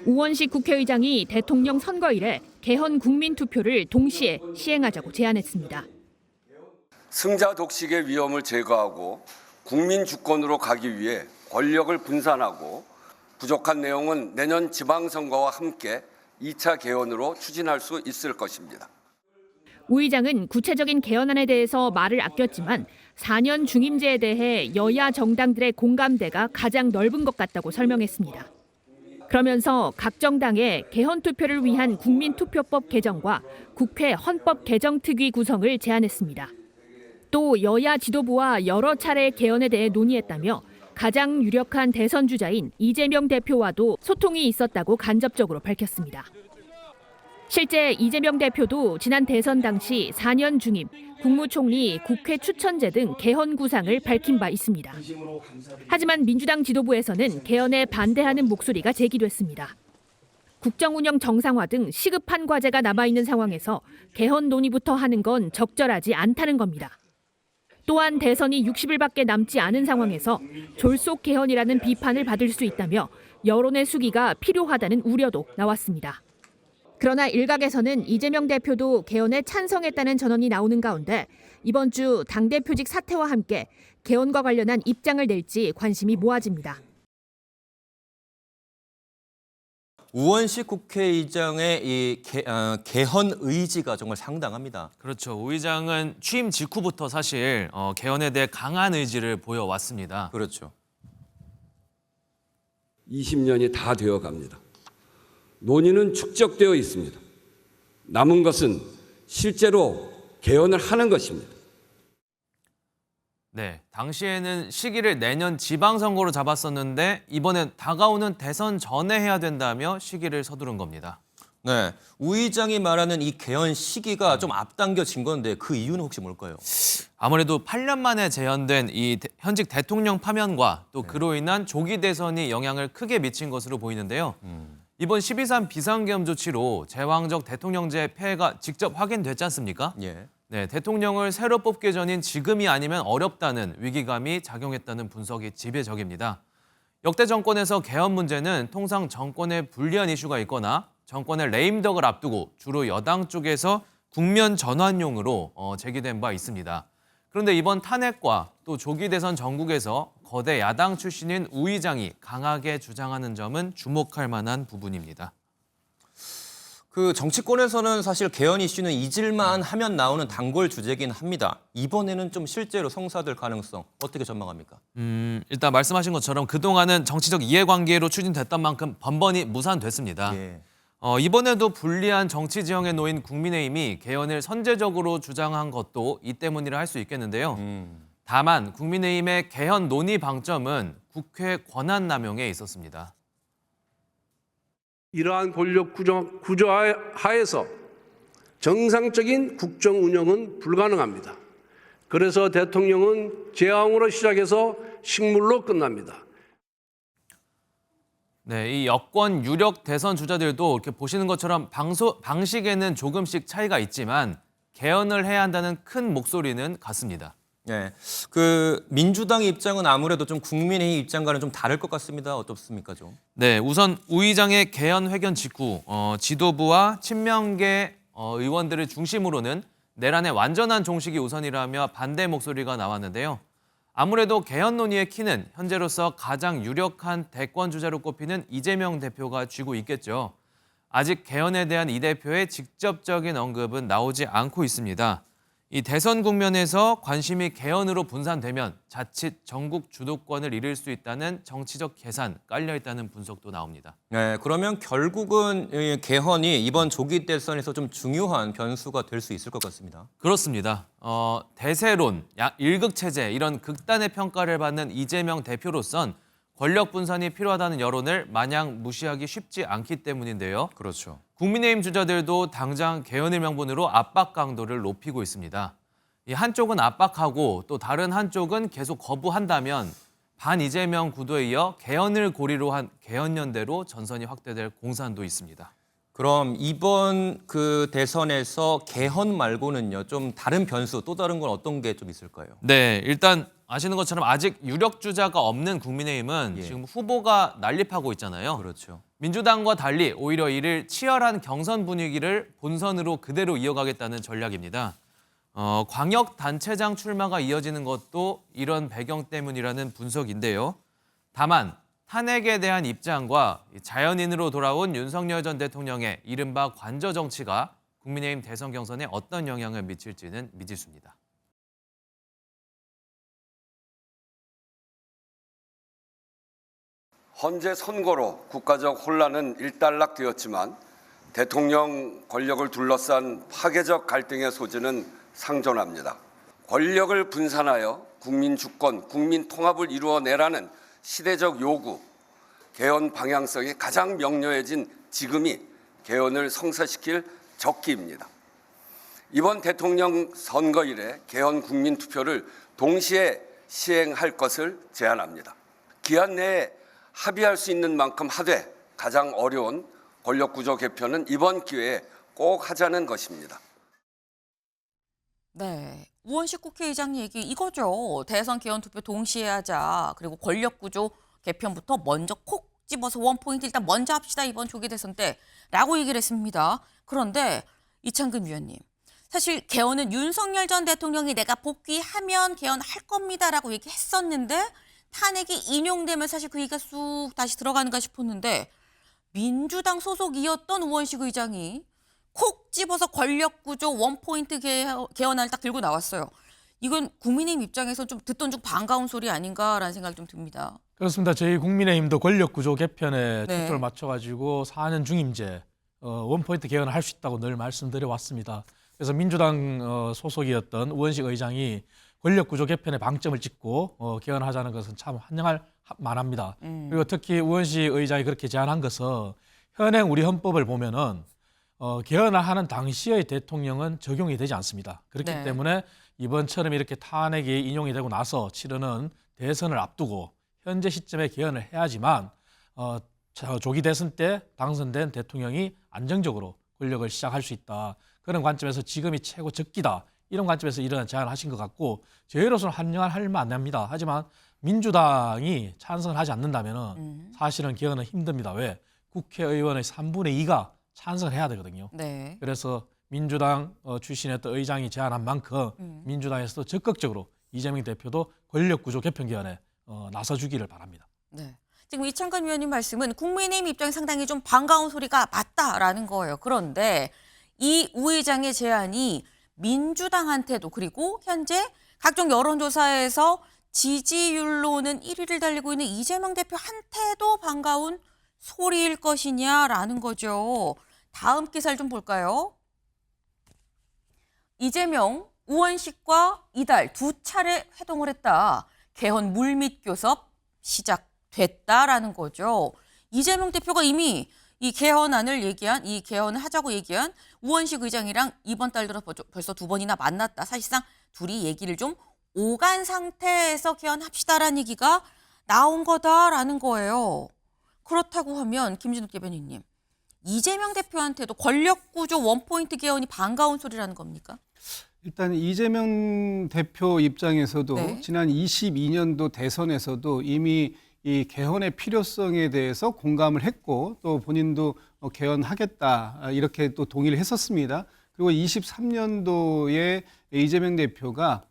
우원식 국회의장이 대통령 선거일에 개헌 국민투표를 동시에 시행하자고 제안했습니다. 승자 독식의 위험을 제거하고 국민 주권으로 가기 위해 권력을 분산하고 부족한 내용은 내년 지방선거와 함께 2차 개헌으로 추진할 수 있을 것입니다. 우 의장은 구체적인 개헌안에 대해서 말을 아꼈지만 4년 중임제에 대해 여야 정당들의 공감대가 가장 넓은 것 같다고 설명했습니다. 그러면서 각 정당의 개헌 투표를 위한 국민투표법 개정과 국회 헌법 개정특위 구성을 제안했습니다. 또 여야 지도부와 여러 차례 개헌에 대해 논의했다며 가장 유력한 대선 주자인 이재명 대표와도 소통이 있었다고 간접적으로 밝혔습니다. 실제 이재명 대표도 지난 대선 당시 4년 중임, 국무총리, 국회 추천제 등 개헌 구상을 밝힌 바 있습니다. 하지만 민주당 지도부에서는 개헌에 반대하는 목소리가 제기됐습니다. 국정운영 정상화 등 시급한 과제가 남아있는 상황에서 개헌 논의부터 하는 건 적절하지 않다는 겁니다. 또한 대선이 60일밖에 남지 않은 상황에서 졸속 개헌이라는 비판을 받을 수 있다며 여론의 수기가 필요하다는 우려도 나왔습니다. 그러나 일각에서는 이재명 대표도 개헌에 찬성했다는 전언이 나오는 가운데 이번 주 당대표직 사퇴와 함께 개헌과 관련한 입장을 낼지 관심이 모아집니다. 우원식 국회의장의 이 개헌 의지가 정말 상당합니다. 그렇죠. 우 의장은 취임 직후부터 사실 개헌에 대해 강한 의지를 보여왔습니다. 그렇죠. 20년이 다 되어 갑니다. 논의는 축적되어 있습니다. 남은 것은 실제로 개헌을 하는 것입니다. 네, 당시에는 시기를 내년 지방선거로 잡았었는데 이번엔 다가오는 대선 전에 해야 된다며 시기를 서두른 겁니다. 네, 우 의장이 말하는 이 개헌 시기가 좀 앞당겨진 건데 그 이유는 혹시 뭘까요? 아무래도 8년 만에 재현된 이 현직 대통령 파면과 또 그로 인한 조기 대선이 영향을 크게 미친 것으로 보이는데요. 이번 12.3 비상계엄 조치로 제왕적 대통령제 폐해가 직접 확인됐지 않습니까? 예. 네, 대통령을 새로 뽑기 전인 지금이 아니면 어렵다는 위기감이 작용했다는 분석이 지배적입니다. 역대 정권에서 개헌 문제는 통상 정권에 불리한 이슈가 있거나 정권의 레임덕을 앞두고 주로 여당 쪽에서 국면 전환용으로 제기된 바 있습니다. 그런데 이번 탄핵과 또 조기 대선 전국에서 거대 야당 출신인 우 의장이 강하게 주장하는 점은 주목할 만한 부분입니다. 그 정치권에서는 사실 개헌 이슈는 잊을만 하면 나오는 단골 주제긴 합니다. 이번에는 좀 실제로 성사될 가능성 어떻게 전망합니까? 일단 말씀하신 것처럼 그동안은 정치적 이해관계로 추진됐던 만큼 번번이 무산됐습니다. 예. 이번에도 불리한 정치 지형에 놓인 국민의힘이 개헌을 선제적으로 주장한 것도 이 때문이라 할 수 있겠는데요. 다만 국민의힘의 개헌 논의 방점은 국회 권한 남용에 있었습니다. 이러한 권력 구조 하에서 정상적인 국정 운영은 불가능합니다. 그래서 대통령은 재앙으로 시작해서 식물로 끝납니다. 네, 이 여권 유력 대선 주자들도 이렇게 보시는 것처럼 방식에는 조금씩 차이가 있지만 개헌을 해야 한다는 큰 목소리는 같습니다. 네, 그 민주당의 입장은 아무래도 좀 국민의힘 입장과는 좀 다를 것 같습니다. 어떻습니까, 좀? 네, 우선 우 의장의 개헌 회견 직후 지도부와 친명계 의원들을 중심으로는 내란의 완전한 종식이 우선이라며 반대 목소리가 나왔는데요. 아무래도 개헌 논의의 키는 현재로서 가장 유력한 대권 주자로 꼽히는 이재명 대표가 쥐고 있겠죠. 아직 개헌에 대한 이 대표의 직접적인 언급은 나오지 않고 있습니다. 이 대선 국면에서 관심이 개헌으로 분산되면 자칫 전국 주도권을 잃을 수 있다는 정치적 계산 깔려있다는 분석도 나옵니다. 네, 그러면 결국은 이 개헌이 이번 조기 대선에서 좀 중요한 변수가 될 수 있을 것 같습니다. 그렇습니다. 대세론, 일극체제 이런 극단의 평가를 받는 이재명 대표로선 권력 분산이 필요하다는 여론을 마냥 무시하기 쉽지 않기 때문인데요. 그렇죠. 국민의힘 주자들도 당장 개헌의 명분으로 압박 강도를 높이고 있습니다. 이 한쪽은 압박하고 또 다른 한쪽은 계속 거부한다면 반 이재명 구도에 이어 개헌을 고리로 한 개헌연대로 전선이 확대될 공산도 있습니다. 그럼 이번 그 대선에서 개헌 말고는요, 좀 다른 변수, 또 다른 건 어떤 게 좀 있을까요? 네, 일단 아시는 것처럼 아직 유력 주자가 없는 국민의힘은 예. 지금 후보가 난립하고 있잖아요. 그렇죠. 민주당과 달리 오히려 이를 치열한 경선 분위기를 본선으로 그대로 이어가겠다는 전략입니다. 광역단체장 출마가 이어지는 것도 이런 배경 때문이라는 분석인데요. 다만 탄핵에 대한 입장과 자연인으로 돌아온 윤석열 전 대통령의 이른바 관저 정치가 국민의힘 대선 경선에 어떤 영향을 미칠지는 미지수입니다. 헌재 선거로 국가적 혼란은 일단락되었지만 대통령 권력을 둘러싼 파괴적 갈등의 소지는 상존합니다. 권력을 분산하여 국민 주권, 국민 통합을 이루어내라는 시대적 요구, 개헌 방향성이 가장 명료해진 지금이 개헌을 성사시킬 적기입니다. 이번 대통령 선거 이래 개헌 국민 투표를 동시에 시행할 것을 제안합니다. 기한 내에 합의할 수 있는 만큼 하되 가장 어려운 권력구조 개편은 이번 기회에 꼭 하자는 것입니다. 네, 우원식 국회의장 얘기 이거죠. 대선 개헌 투표 동시에 하자. 그리고 권력구조 개편부터 먼저 콕 집어서 원포인트 일단 먼저 합시다 이번 조기 대선 때라고 얘기를 했습니다. 그런데 이창근 위원님, 사실 개헌은 윤석열 전 대통령이 내가 복귀하면 개헌할 겁니다라고 얘기했었는데 탄핵이 인용되면 사실 그 얘기가 쑥 다시 들어가는가 싶었는데 민주당 소속이었던 우원식 의장이 콕 집어서 권력구조 원포인트 개헌안을 딱 들고 나왔어요. 이건 국민의힘 입장에서 좀 듣던 중 반가운 소리 아닌가라는 생각이 좀 듭니다. 그렇습니다. 저희 국민의힘도 권력구조 개편에 네. 초점을 맞춰가지고 4년 중임제 원포인트 개헌을 할 수 있다고 늘 말씀드려왔습니다. 그래서 민주당 소속이었던 우원식 의장이 권력구조 개편에 방점을 찍고 개헌하자는 것은 참 환영할 만합니다. 그리고 특히 우원식 의장이 그렇게 제안한 것은 현행 우리 헌법을 보면은 개헌을 하는 당시의 대통령은 적용이 되지 않습니다. 그렇기 네. 때문에 이번처럼 이렇게 탄핵이 인용이 되고 나서 치르는 대선을 앞두고 현재 시점에 개헌을 해야지만 조기 대선 때 당선된 대통령이 안정적으로 권력을 시작할 수 있다. 그런 관점에서 지금이 최고 적기다. 이런 관점에서 이런 제안을 하신 것 같고 저희로서는 환영할 만합니다. 하지만 민주당이 찬성을 하지 않는다면 사실은 개헌은 힘듭니다. 왜? 국회의원의 3분의 2가 찬성을 해야 되거든요. 네. 그래서 민주당 출신의 또 의장이 제안한 만큼 민주당에서도 적극적으로 이재명 대표도 권력구조 개편 개헌에 나서주기를 바랍니다. 네. 지금 이창근 위원님 말씀은 국민의힘 입장에 상당히 좀 반가운 소리가 맞다라는 거예요. 그런데 이 우 의장의 제안이 민주당한테도 그리고 현재 각종 여론조사에서 지지율로는 1위를 달리고 있는 이재명 대표한테도 반가운 소리일 것이냐라는 거죠. 다음 기사를 좀 볼까요? 이재명, 우원식과 이달 두 차례 회동을 했다. 개헌 물밑 교섭 시작됐다라는 거죠. 이재명 대표가 이미 이 개헌안을 얘기한, 이 개헌을 하자고 얘기한 우원식 의장이랑 이번 달 들어 벌써 두 번이나 만났다. 사실상 둘이 얘기를 좀 오간 상태에서 개헌합시다라는 얘기가 나온 거다라는 거예요. 그렇다고 하면 김진욱 대변인님, 이재명 대표한테도 권력구조 원포인트 개헌이 반가운 소리라는 겁니까? 일단 이재명 대표 입장에서도 네. 지난 22년도 대선에서도 이미 이 개헌의 필요성에 대해서 공감을 했고 또 본인도 개헌하겠다 이렇게 또 동의를 했었습니다. 그리고 23년도에 이재명 대표가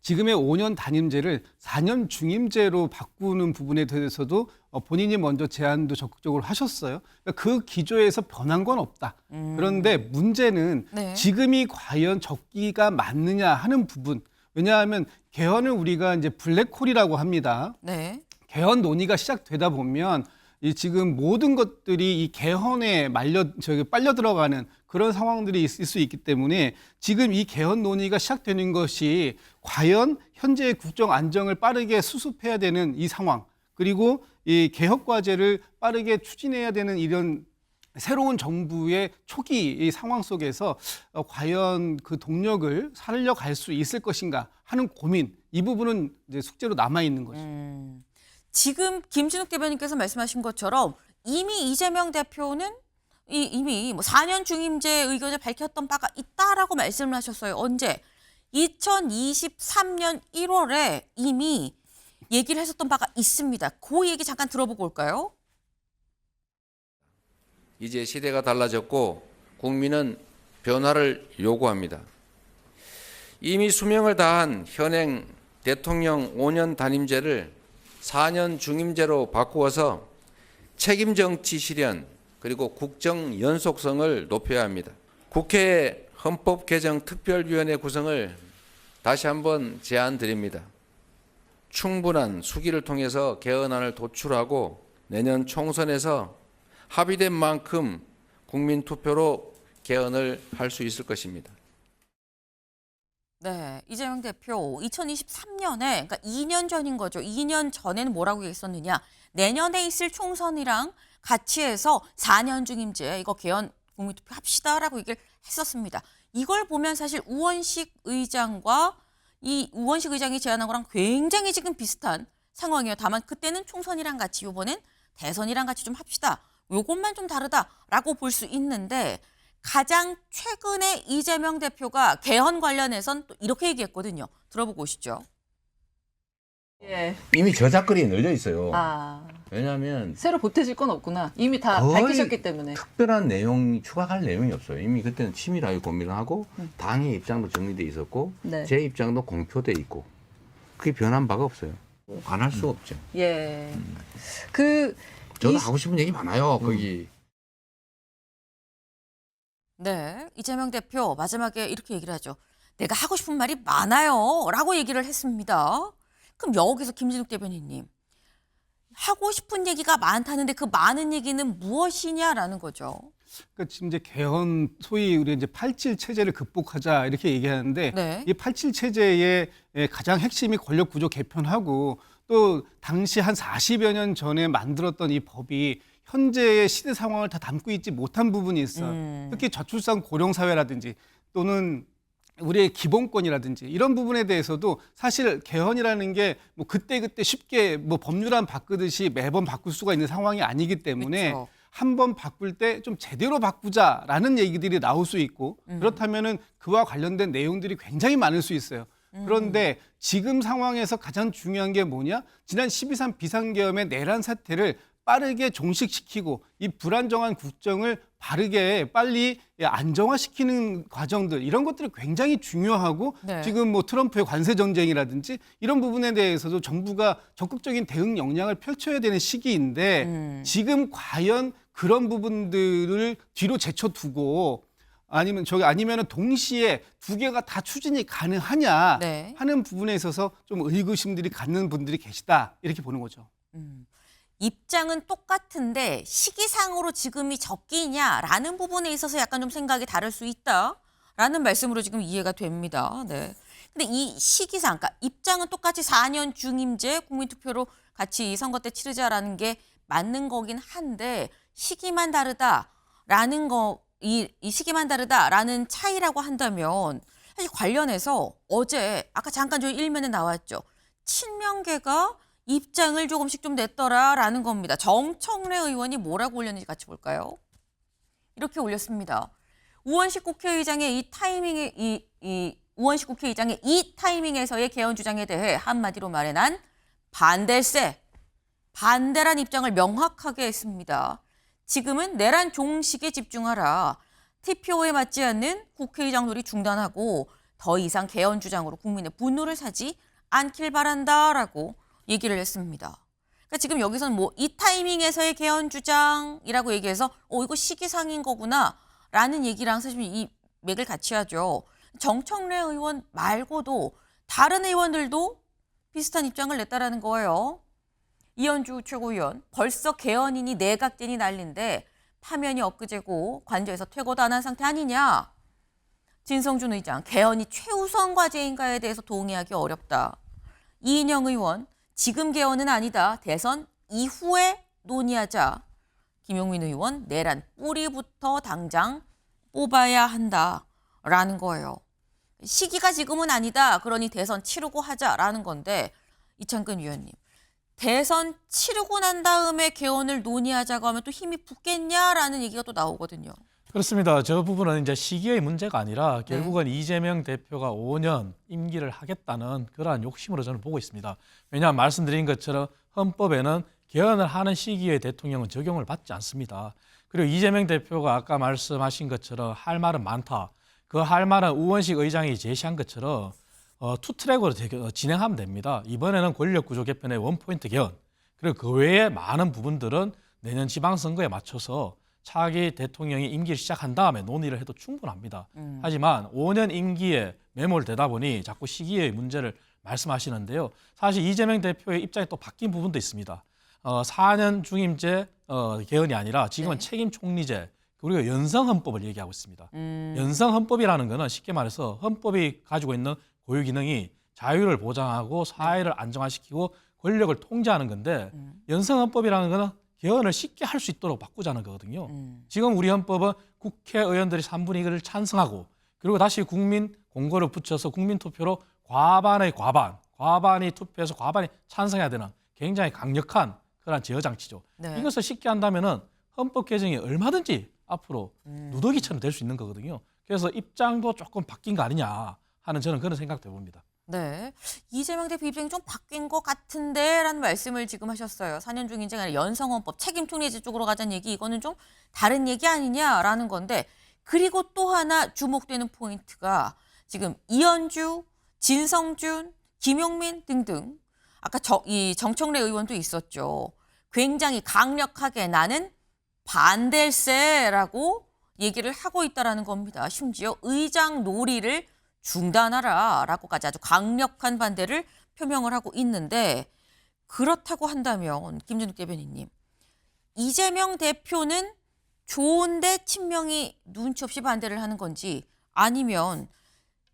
지금의 5년 단임제를 4년 중임제로 바꾸는 부분에 대해서도 본인이 먼저 제안도 적극적으로 하셨어요. 그러니까 그 기조에서 변한 건 없다. 그런데 문제는 네. 지금이 과연 적기가 맞느냐 하는 부분. 왜냐하면 개헌을 우리가 이제 블랙홀이라고 합니다. 네. 개헌 논의가 시작되다 보면 이 지금 모든 것들이 이 개헌에 빨려 들어가는 그런 상황들이 있을 수 있기 때문에 지금 이 개헌 논의가 시작되는 것이 과연 현재의 국정 안정을 빠르게 수습해야 되는 이 상황, 그리고 이 개혁 과제를 빠르게 추진해야 되는 이런 새로운 정부의 초기 이 상황 속에서 과연 그 동력을 살려갈 수 있을 것인가 하는 고민, 이 부분은 이제 숙제로 남아 있는 거죠. 지금 김진욱 대변인께서 말씀하신 것처럼 이미 이재명 대표는 이미 뭐 4년 중임제 의견을 밝혔던 바가 있다라고 말씀을 하셨어요. 언제? 2023년 1월에 이미 얘기를 했었던 바가 있습니다. 그 얘기 잠깐 들어보고 올까요? 이제 시대가 달라졌고 국민은 변화를 요구합니다. 이미 수명을 다한 현행 대통령 5년 단임제를 4년 중임제로 바꾸어서 책임 정치 실현 그리고 국정 연속성을 높여야 합니다. 국회 헌법개정특별위원회 구성을 다시 한번 제안드립니다. 충분한 수기를 통해서 개헌안을 도출하고 내년 총선에서 합의된 만큼 국민투표로 개헌을 할 수 있을 것입니다. 네, 이재명 대표 2023년에 그러니까 2년 전인 거죠. 2년 전에는 뭐라고 얘기했었느냐. 내년에 있을 총선이랑 같이 해서 4년 중임제 이거 개헌 국민투표 합시다라고 얘기를 했었습니다. 이걸 보면 사실 우원식 의장과 이 우원식 의장이 제안한 거랑 굉장히 지금 비슷한 상황이에요. 다만 그때는 총선이랑 같이 이번엔 대선이랑 같이 좀 합시다. 요것만 좀 다르다라고 볼 수 있는데 가장 최근에 이재명 대표가 개헌 관련해선 또 이렇게 얘기했거든요. 들어보고 오시죠. 예. 이미 저작거리에 널려 있어요. 아, 왜냐하면 새로 보태질 건 없구나. 이미 다 거의 밝히셨기 때문에. 특별한 내용 추가할 내용이 없어요. 이미 그때는 치밀하게 고민을 하고 당의 입장도 정리돼 있었고 네. 제 입장도 공표돼 있고 그게 변한 바가 없어요. 안 할 수가 없죠. 예. 그 저도 이- 하고 싶은 얘기 많아요. 거기. 네, 이재명 대표 마지막에 이렇게 얘기를 하죠. 내가 하고 싶은 말이 많아요 라고 얘기를 했습니다. 그럼 여기서 김진욱 대변인님, 하고 싶은 얘기가 많다는데 그 많은 얘기는 무엇이냐라는 거죠. 그러니까 지금 이제 개헌 소위 우리 이제 87 체제를 극복하자 이렇게 얘기하는데 네. 이 87 체제의 가장 핵심이 권력 구조 개편하고 또 당시 한 40여 년 전에 만들었던 이 법이 현재의 시대 상황을 다 담고 있지 못한 부분이 있어요. 특히 저출산 고령 사회라든지 또는 우리의 기본권이라든지 이런 부분에 대해서도 사실 개헌이라는 게 뭐 그때그때 쉽게 뭐 법률안 바꾸듯이 매번 바꿀 수가 있는 상황이 아니기 때문에 그렇죠. 한 번 바꿀 때 좀 제대로 바꾸자라는 얘기들이 나올 수 있고 그렇다면은 그와 관련된 내용들이 굉장히 많을 수 있어요. 그런데 지금 상황에서 가장 중요한 게 뭐냐? 지난 12.3 비상계엄의 내란 사태를 빠르게 종식시키고 이 불안정한 국정을 바르게 빨리 안정화시키는 과정들 이런 것들이 굉장히 중요하고 네. 지금 뭐 트럼프의 관세 전쟁이라든지 이런 부분에 대해서도 정부가 적극적인 대응 역량을 펼쳐야 되는 시기인데 지금 과연 그런 부분들을 뒤로 제쳐두고 아니면은 동시에 두 개가 다 추진이 가능하냐 네. 하는 부분에 있어서 좀 의구심들이 갖는 분들이 계시다 이렇게 보는 거죠. 입장은 똑같은데 시기상으로 지금이 적기냐라는 부분에 있어서 약간 좀 생각이 다를 수 있다라는 말씀으로 지금 이해가 됩니다. 네. 근데 이 시기상, 그러니까 입장은 똑같이 4년 중임제 국민투표로 같이 이 선거 때 치르자라는 게 맞는 거긴 한데 시기만 다르다라는 이 시기만 다르다라는 차이라고 한다면 사실 관련해서 어제 아까 잠깐 저희 일면에 나왔죠. 친명계가 입장을 조금씩 좀 냈더라라는 겁니다. 정청래 의원이 뭐라고 올렸는지 같이 볼까요? 이렇게 올렸습니다. 우원식 국회의장의 우원식 국회의장의 이 타이밍에서의 개헌 주장에 대해 한마디로 말해 난 반댈세, 반대란 입장을 명확하게 했습니다. 지금은 내란 종식에 집중하라. TPO에 맞지 않는 국회의장 놀이 중단하고 더 이상 개헌 주장으로 국민의 분노를 사지 않길 바란다라고 얘기를 했습니다. 그러니까 지금 여기서는 뭐 이 타이밍에서의 개헌 주장이라고 얘기해서 이거 시기상인 거구나라는 얘기랑 사실 이 맥을 같이 하죠. 정청래 의원 말고도 다른 의원들도 비슷한 입장을 냈다라는 거예요. 이현주 최고위원, 벌써 개헌이니 내각제니 난리인데 파면이 엊그제고 관저에서 퇴거도 안 한 상태 아니냐. 진성준 의장, 개헌이 최우선 과제인가에 대해서 동의하기 어렵다. 이인영 의원, 지금 개헌은 아니다. 대선 이후에 논의하자. 김용민 의원, 내란 뿌리부터 당장 뽑아야 한다라는 거예요. 시기가 지금은 아니다. 그러니 대선 치르고 하자라는 건데 이창근 위원님, 대선 치르고 난 다음에 개헌을 논의하자고 하면 또 힘이 붙겠냐라는 얘기가 또 나오거든요. 그렇습니다. 저 부분은 이제 시기의 문제가 아니라 결국은 이재명 대표가 5년 임기를 하겠다는 그러한 욕심으로 저는 보고 있습니다. 왜냐하면 말씀드린 것처럼 헌법에는 개헌을 하는 시기에 대통령은 적용을 받지 않습니다. 그리고 이재명 대표가 아까 말씀하신 것처럼 할 말은 많다. 그 할 말은 우원식 의장이 제시한 것처럼 투트랙으로 진행하면 됩니다. 이번에는 권력구조 개편의 원포인트 개헌, 그리고 그 외에 많은 부분들은 내년 지방선거에 맞춰서 차기 대통령이 임기를 시작한 다음에 논의를 해도 충분합니다. 하지만 5년 임기에 매몰되다 보니 자꾸 시기의 문제를 말씀하시는데요. 사실 이재명 대표의 입장이 또 바뀐 부분도 있습니다. 4년 중임제 개헌이 아니라 지금은 책임 총리제 그리고 연성헌법을 얘기하고 있습니다. 연성헌법이라는 거는 쉽게 말해서 헌법이 가지고 있는 고유 기능이 자유를 보장하고 사회를 안정화시키고 권력을 통제하는 건데 연성헌법이라는 거는 개헌을 쉽게 할 수 있도록 바꾸자는 거거든요. 지금 우리 헌법은 국회의원들이 3분의 2를 찬성하고 그리고 다시 국민 공고를 붙여서 국민 투표로 과반의 과반이 투표해서 과반이 찬성해야 되는 굉장히 강력한 그런 제어 장치죠. 네. 이것을 쉽게 한다면은 헌법 개정이 얼마든지 앞으로 누더기처럼 될 수 있는 거거든요. 그래서 입장도 조금 바뀐 거 아니냐 하는 저는 그런 생각도 해봅니다. 네. 이재명 대표 입장이 좀 바뀐 것 같은데 라는 말씀을 지금 하셨어요. 4년 중임제가 아니라 연성헌법, 책임총리제 쪽으로 가자는 얘기, 이거는 좀 다른 얘기 아니냐라는 건데, 그리고 또 하나 주목되는 포인트가 지금 이현주, 진성준, 김용민 등등 아까 이 정청래 의원도 있었죠. 굉장히 강력하게 나는 반댈세라고 얘기를 하고 있다라는 겁니다. 심지어 의장 놀이를 중단하라라고까지 아주 강력한 반대를 표명을 하고 있는데, 그렇다고 한다면 김준욱 대변인님, 이재명 대표는 좋은데 친명이 눈치 없이 반대를 하는 건지, 아니면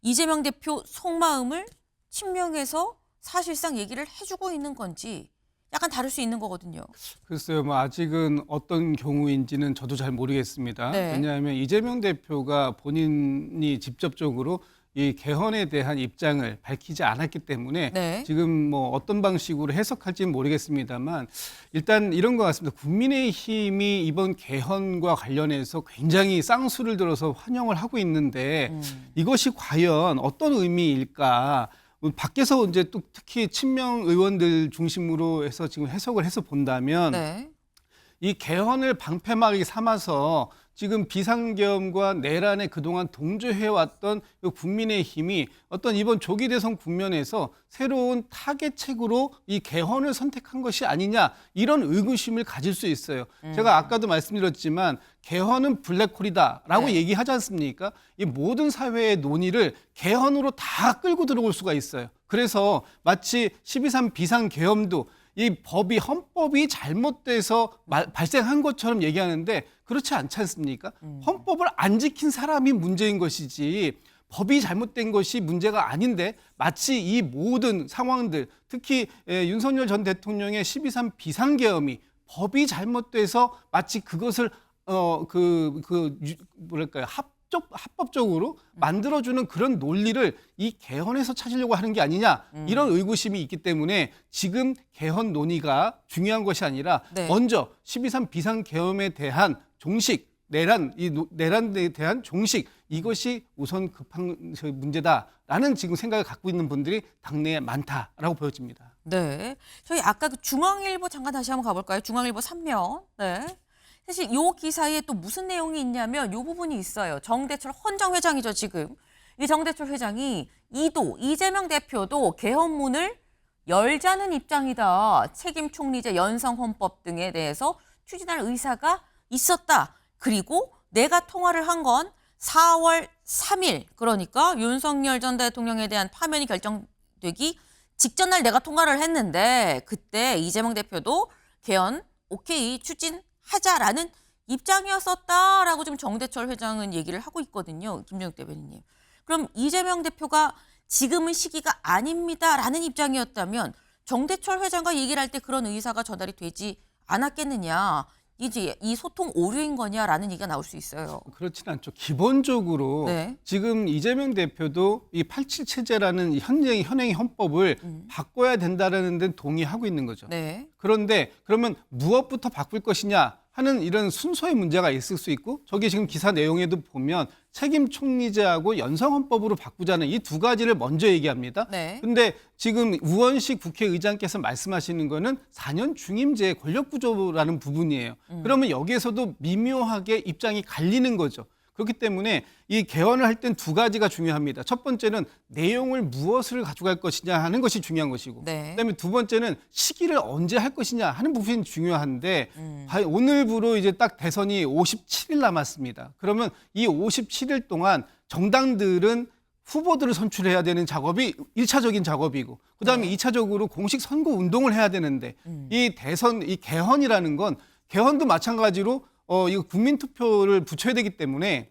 이재명 대표 속마음을 친명에서 사실상 얘기를 해주고 있는 건지 약간 다를 수 있는 거거든요. 글쎄요, 뭐 아직은 어떤 경우인지는 저도 잘 모르겠습니다. 네. 왜냐하면 이재명 대표가 본인이 직접적으로 이 개헌에 대한 입장을 밝히지 않았기 때문에 네. 지금 뭐 어떤 방식으로 해석할지는 모르겠습니다만 일단 이런 것 같습니다. 국민의힘이 이번 개헌과 관련해서 굉장히 쌍수를 들어서 환영을 하고 있는데 이것이 과연 어떤 의미일까? 밖에서 이제 또 특히 친명 의원들 중심으로 해서 지금 해석을 해서 본다면 네. 이 개헌을 방패막이 삼아서 지금 비상계엄과 내란에 그동안 동조해왔던 국민의힘이 어떤 이번 조기 대선 국면에서 새로운 타겟책으로 이 개헌을 선택한 것이 아니냐, 이런 의구심을 가질 수 있어요. 제가 아까도 말씀드렸지만 개헌은 블랙홀이다라고 네. 얘기하지 않습니까? 이 모든 사회의 논의를 개헌으로 다 끌고 들어올 수가 있어요. 그래서 마치 12.3 비상계엄도 이 법이 헌법이 잘못돼서 발생한 것처럼 얘기하는데 그렇지 않지 않습니까? 헌법을 안 지킨 사람이 문제인 것이지 법이 잘못된 것이 문제가 아닌데, 마치 이 모든 상황들, 특히 윤석열 전 대통령의 12.3 비상계엄이 법이 잘못돼서 마치 그것을 뭐랄까요, 합법적으로 만들어주는 그런 논리를 이 개헌에서 찾으려고 하는 게 아니냐, 이런 의구심이 있기 때문에 지금 개헌 논의가 중요한 것이 아니라 네. 먼저 12.3 비상계엄에 대한 종식, 내란에 대한 종식, 이것이 우선 급한 문제다라는 지금 생각을 갖고 있는 분들이 당내에 많다라고 보여집니다. 네. 저희 아까 그 중앙일보 잠깐 다시 한번 가볼까요? 중앙일보 3면. 네. 사실 요 기사에 또 무슨 내용이 있냐면 요 부분이 있어요. 정대철 헌정 회장이죠, 지금. 이 정대철 회장이 이재명 대표도 개헌문을 열자는 입장이다. 책임 총리제, 연성 헌법 등에 대해서 추진할 의사가 있었다. 그리고 내가 통화를 한 건 4월 3일, 그러니까 윤석열 전 대통령에 대한 파면이 결정되기 직전 날 내가 통화를 했는데, 그때 이재명 대표도 개헌 오케이 추진하자라는 입장이었었다라고 지금 정대철 회장은 얘기를 하고 있거든요. 김준욱 대변인님. 그럼 이재명 대표가 지금은 시기가 아닙니다라는 입장이었다면 정대철 회장과 얘기를 할 때 그런 의사가 전달이 되지 않았겠느냐. 이제 이 소통 오류인 거냐라는 얘기가 나올 수 있어요. 그렇진 않죠. 기본적으로 네. 지금 이재명 대표도 이 87 체제라는 현행의 헌법을 바꿔야 된다라는 데 동의하고 있는 거죠. 네. 그런데 그러면 무엇부터 바꿀 것이냐 하는 이런 순서의 문제가 있을 수 있고, 저기 지금 기사 내용에도 보면 책임 총리제하고 연성헌법으로 바꾸자는 이 두 가지를 먼저 얘기합니다. 네. 근데 지금 우원식 국회의장께서 말씀하시는 거는 4년 중임제 권력구조라는 부분이에요. 그러면 여기에서도 미묘하게 입장이 갈리는 거죠. 그렇기 때문에 이 개헌을 할 땐 두 가지가 중요합니다. 첫 번째는 내용을 무엇을 가져갈 것이냐 하는 것이 중요한 것이고, 네. 그다음에 두 번째는 시기를 언제 할 것이냐 하는 부분이 중요한데, 오늘부로 이제 딱 대선이 57일 남았습니다. 그러면 이 57일 동안 정당들은 후보들을 선출해야 되는 작업이 1차적인 작업이고, 그다음에 네. 2차적으로 공식 선거 운동을 해야 되는데, 이 대선, 이 개헌이라는 건, 개헌도 마찬가지로 이거 국민투표를 붙여야 되기 때문에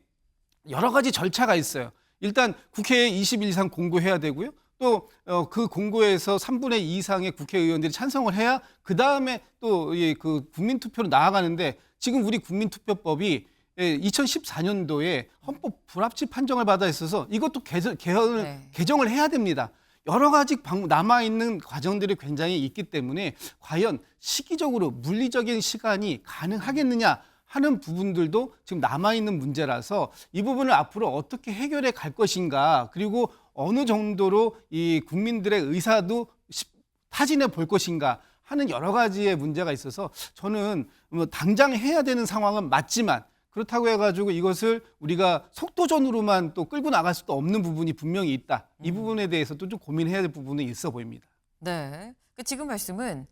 여러 가지 절차가 있어요. 일단 국회에 20일 이상 공고해야 되고요. 또 그 공고에서 3분의 2 이상의 국회의원들이 찬성을 해야 그 다음에 또 그 국민투표로 나아가는데, 지금 우리 국민투표법이 2014년도에 헌법 불합치 판정을 받아 있어서 이것도 개헌을 네. 개정을 해야 됩니다. 여러 가지 남아있는 과정들이 굉장히 있기 때문에 과연 시기적으로 물리적인 시간이 가능하겠느냐 하는 부분들도 지금 남아있는 문제라서, 이 부분을 앞으로 어떻게 해결해 갈 것인가, 그리고 어느 정도로 이 국민들의 의사도 타진해 볼 것인가 하는 여러 가지의 문제가 있어서, 저는 뭐 당장 해야 되는 상황은 맞지만, 그렇다고 해가지고 이것을 우리가 속도전으로만 또 끌고 나갈 수도 없는 부분이 분명히 있다. 이 부분에 대해서도 좀 고민해야 될 부분이 있어 보입니다. 네. 지금 말씀은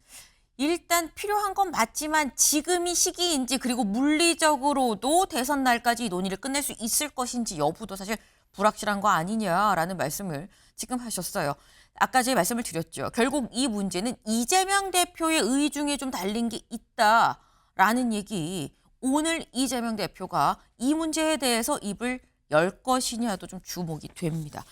일단 필요한 건 맞지만 지금이 시기인지, 그리고 물리적으로도 대선 날까지 이 논의를 끝낼 수 있을 것인지 여부도 사실 불확실한 거 아니냐라는 말씀을 지금 하셨어요. 아까 제가 말씀을 드렸죠. 결국 이 문제는 이재명 대표의 의중에 좀 달린 게 있다라는 얘기, 오늘 이재명 대표가 이 문제에 대해서 입을 열 것이냐도 좀 주목이 됩니다.